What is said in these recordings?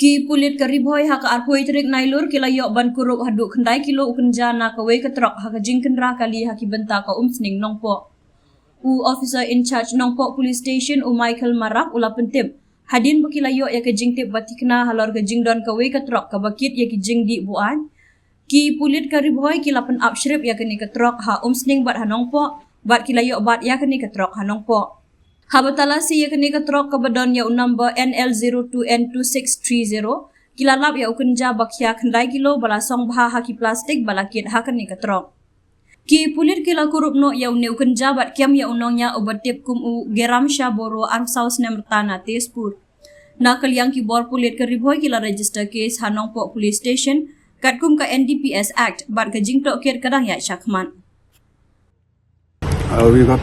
Ki pulit ke Ri Bhoi hak arpoi terik nailur kilayok ban kurup haduk kendai kilo ukenja na kawe ketrok hak jing kendra kali haki benta ka umsning nongpo. Officer in charge nongpo police station Michael Marak ula pentip. Hadin bekilayok ya ke jing tip batikna halor ke jing don kawe ketrok ka bakit ya ki jing di buan. Ki pulit ke Ri Bhoi kilapen upshrip ya kini ketrok ha umsning bat hanongpo bat kilayok bat ya kini ketrok hanongpo. Habatalasi ya kini ketrok ke bedon ya number NL02N2630 kilalap ya ukenja bakya kendai kilo balasong bah haki plastik balakit ha kini ketrok. Ki pulit kila kurup no ya uni ukenja bat kiam ya unongnya obatip kum u geram boro arsaus nemertana tespur. Nakal yang ki bor pulit ke Ri Bhoi kila register case hanongpo police station kat kum ka NDPS Act bat ke jingtok kir kadang ya syakman. We got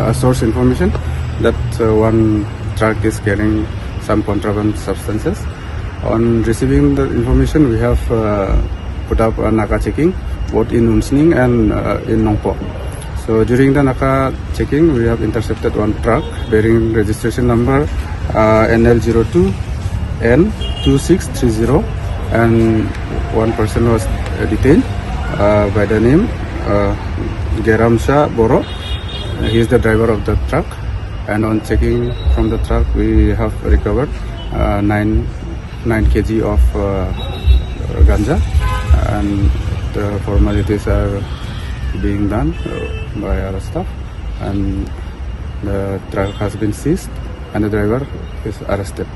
a source information that one truck is carrying some contraband substances. On receiving the information, we have put up a Naka checking both in Unsning and in Nongpo. So during the Naka checking, we have intercepted one truck bearing registration number NL02N2630, and one person was detained by the name Geramsha Boro. He is the driver of the truck. And on checking from the truck, we have recovered 9 kg of ganja, and the formalities are being done by our staff, and the truck has been seized and the driver is arrested.